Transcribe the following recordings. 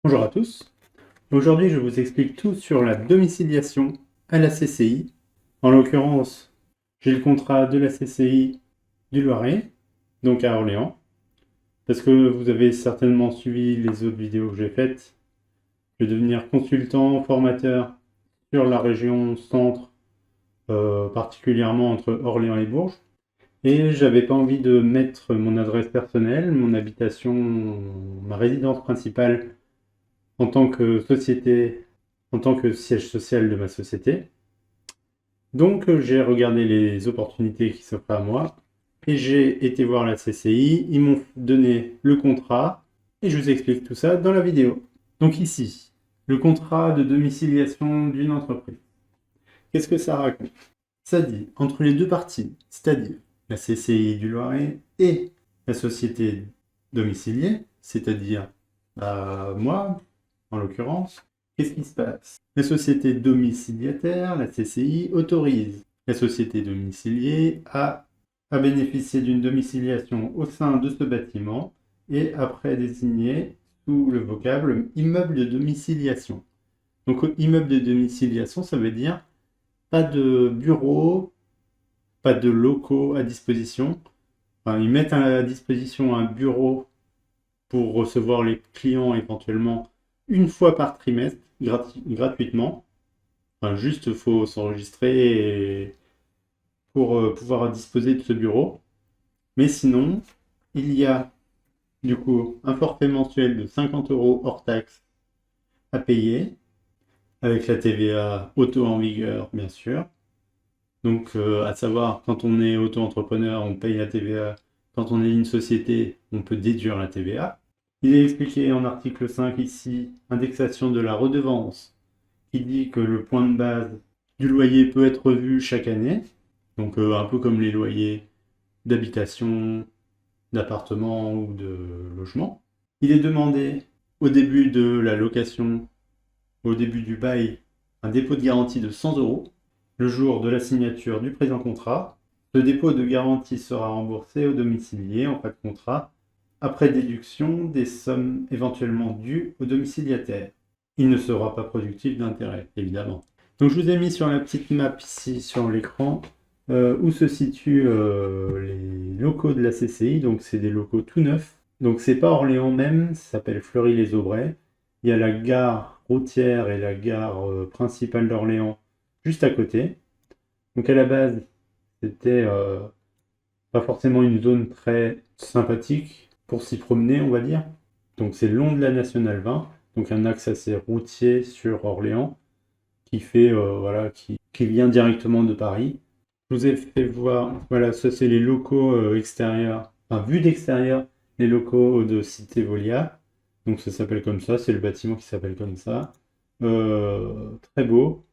Bonjour à tous. Aujourd'hui, je vous explique tout sur la domiciliation à la CCI. En l'occurrence, j'ai le contrat de la CCI du Loiret, donc à Orléans. Parce que vous avez certainement suivi les autres vidéos que j'ai faites. Je vais devenir consultant, formateur sur la région centre, particulièrement entre Orléans et Bourges. Et j'avais pas envie de mettre mon adresse personnelle, mon habitation, ma résidence principale en tant que société, en tant que siège social de ma société. Donc j'ai regardé les opportunités qui s'offrent à moi et j'ai été voir la CCI, ils m'ont donné le contrat et je vous explique tout ça dans la vidéo. Donc ici, le contrat de domiciliation d'une entreprise. Qu'est-ce que ça raconte? Ça dit, entre les deux parties, c'est-à-dire la CCI du Loiret et la société domiciliée, c'est-à-dire moi, en l'occurrence, qu'est-ce qui se passe? La société domiciliataire, la CCI, autorise la société domiciliée à bénéficier d'une domiciliation au sein de ce bâtiment et après désigné sous le vocable immeuble de domiciliation. Donc immeuble de domiciliation, ça veut dire pas de bureau, pas de locaux à disposition. Enfin, ils mettent à disposition un bureau pour recevoir les clients éventuellement une fois par trimestre, gratuitement. Enfin, juste, il faut s'enregistrer pour pouvoir disposer de ce bureau. Mais sinon, il y a du coup un forfait mensuel de 50 € hors taxe à payer, avec la TVA auto en vigueur, bien sûr. Donc, à savoir, quand on est auto-entrepreneur, on paye la TVA. Quand on est une société, on peut déduire la TVA. Il est expliqué en article 5 ici, indexation de la redevance, qui dit que le point de base du loyer peut être revu chaque année. Donc, un peu comme les loyers d'habitation, d'appartement ou de logement. Il est demandé au début de la location, au début du bail, un dépôt de garantie de 100 € le jour de la signature du présent contrat. Ce dépôt de garantie sera remboursé au domicilié en cas de contrat, après déduction des sommes éventuellement dues au domiciliataire. Il ne sera pas productif d'intérêt, évidemment. Donc je vous ai mis sur la petite map ici sur l'écran où se situent les locaux de la CCI. Donc c'est des locaux tout neufs. Donc c'est pas Orléans même, ça s'appelle Fleury-les-Aubrais. Il y a la gare routière et la gare principale d'Orléans juste à côté. Donc à la base, c'était pas forcément une zone très sympathique pour s'y promener, on va dire. Donc c'est le long de la Nationale 20, donc un axe assez routier sur Orléans, qui fait, voilà, qui vient directement de Paris. Je vous ai fait voir, voilà, ça c'est les locaux extérieurs, enfin vue d'extérieur, les locaux de Cité Volia. Donc ça s'appelle comme ça, c'est le bâtiment qui s'appelle comme ça. Très beau.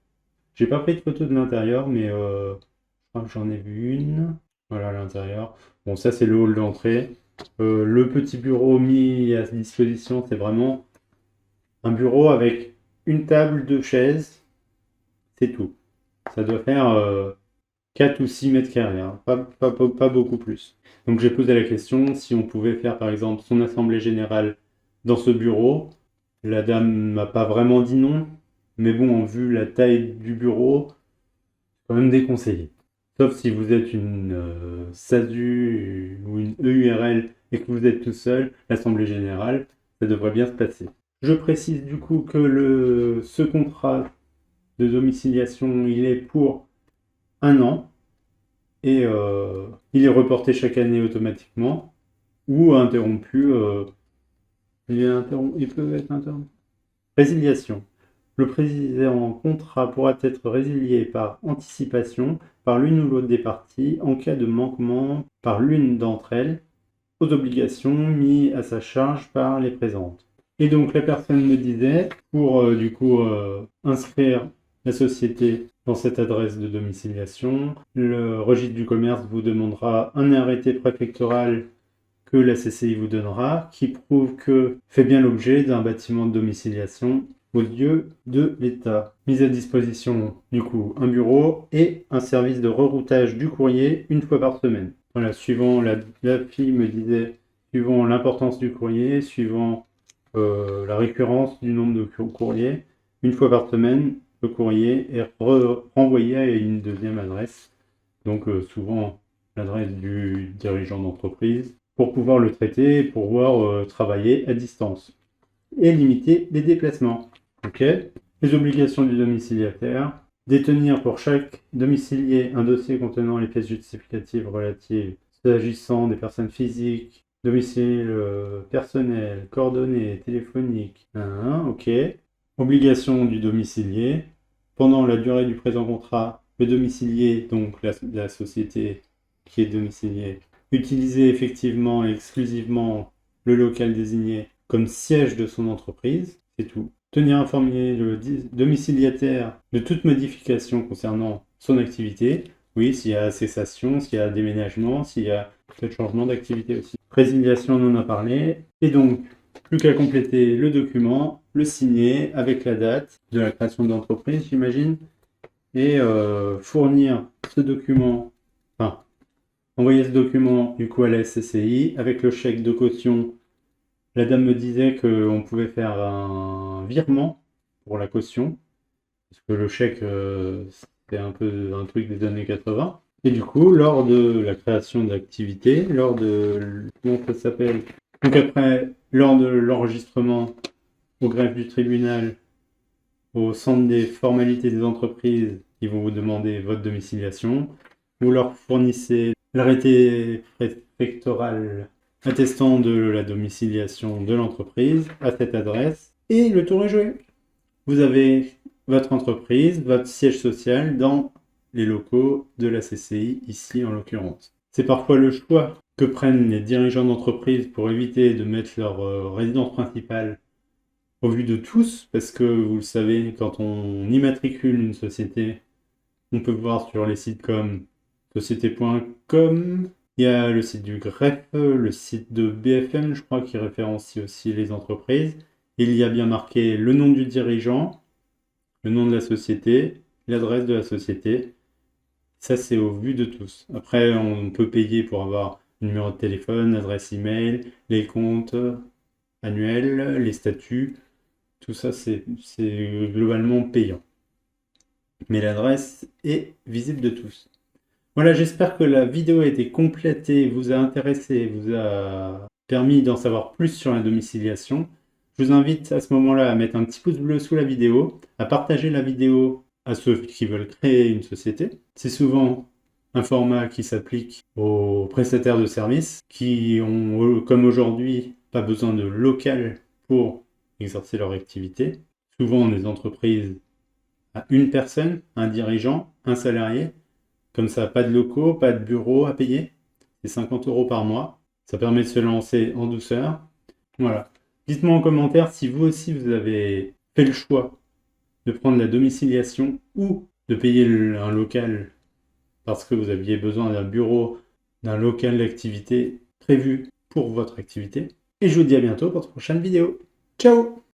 J'ai pas pris de photo de l'intérieur, mais je crois que j'en ai vu une. Voilà l'intérieur. Bon, ça c'est le hall d'entrée. Le petit bureau mis à disposition, c'est vraiment un bureau avec une table, deux chaises, c'est tout. Ça doit faire 4 ou 6 mètres carrés, hein. Pas beaucoup plus. Donc j'ai posé la question si on pouvait faire par exemple son assemblée générale dans ce bureau. La dame m'a pas vraiment dit non, mais bon, en vue la taille du bureau, quand même déconseillé. Sauf si vous êtes une SASU ou une EURL et que vous êtes tout seul, l'assemblée générale, ça devrait bien se passer. Je précise du coup que ce contrat de domiciliation, il est pour un an et il est reporté chaque année automatiquement ou interrompu. Il peut être interrompu. Résiliation. Le présent contrat pourra être résilié par anticipation par l'une ou l'autre des parties en cas de manquement par l'une d'entre elles aux obligations mises à sa charge par les présentes. Et donc la personne me disait, pour du coup inscrire la société dans cette adresse de domiciliation, le registre du commerce vous demandera un arrêté préfectoral que la CCI vous donnera, qui prouve que fait bien l'objet d'un bâtiment de domiciliation aux yeux de l'État. Mise à disposition, du coup, un bureau et un service de reroutage du courrier une fois par semaine. Voilà, suivant la fille me disait, suivant l'importance du courrier, suivant la récurrence du nombre de courriers. Une fois par semaine, le courrier est renvoyé à une deuxième adresse, donc souvent l'adresse du dirigeant d'entreprise, pour pouvoir le traiter et pouvoir travailler à distance et limiter les déplacements. Ok. Les obligations du domiciliataire. Détenir pour chaque domicilié un dossier contenant les pièces justificatives relatives s'agissant des personnes physiques, domicile personnel, coordonnées téléphoniques. Ok. Obligation du domicilié. Pendant la durée du présent contrat, le domicilié, donc la société qui est domiciliée, utiliser effectivement et exclusivement le local désigné comme siège de son entreprise, c'est tout. Tenir informé le domiciliataire de toute modification concernant son activité. Oui, s'il y a cessation, s'il y a déménagement, s'il y a peut-être changement d'activité aussi. Résiliation, on en a parlé. Et donc, plus qu'à compléter le document, le signer avec la date de la création de l'entreprise, j'imagine, et fournir ce document, enfin, envoyer ce document du coup à la SCCI avec le chèque de caution. La dame me disait qu'on pouvait faire un virement pour la caution, parce que le chèque, c'était un peu un truc des années 80. Et du coup, lors de la création d'activité, lors de... comment ça s'appelle? Donc après, lors de l'enregistrement au greffe du tribunal, au centre des formalités des entreprises, ils vont vous demander votre domiciliation. Vous leur fournissez l'arrêté préfectoral attestant de la domiciliation de l'entreprise à cette adresse et le tour est joué. Vous avez votre entreprise, votre siège social dans les locaux de la CCI, ici en l'occurrence. C'est parfois le choix que prennent les dirigeants d'entreprise pour éviter de mettre leur résidence principale au vu de tous, parce que vous le savez, quand on immatricule une société, on peut voir sur les sites comme société.com, il y a le site du greffe, le site de BFM, je crois, qui référencie aussi les entreprises. Il y a bien marqué le nom du dirigeant, le nom de la société, l'adresse de la société. Ça, c'est au vu de tous. Après, on peut payer pour avoir le numéro de téléphone, l'adresse email, les comptes annuels, les statuts. Tout ça, c'est globalement payant. Mais l'adresse est visible de tous. Voilà, j'espère que la vidéo a été complète et vous a intéressé, vous a permis d'en savoir plus sur la domiciliation. Je vous invite à ce moment-là à mettre un petit pouce bleu sous la vidéo, à partager la vidéo à ceux qui veulent créer une société. C'est souvent un format qui s'applique aux prestataires de services qui ont, comme aujourd'hui, pas besoin de local pour exercer leur activité. Souvent, des entreprises à une personne, un dirigeant, un salarié. Comme ça, pas de locaux, pas de bureau à payer. C'est 50 € par mois. Ça permet de se lancer en douceur. Voilà. Dites-moi en commentaire si vous aussi vous avez fait le choix de prendre la domiciliation ou de payer un local parce que vous aviez besoin d'un bureau, d'un local d'activité prévu pour votre activité. Et je vous dis à bientôt pour de prochaine vidéo. Ciao!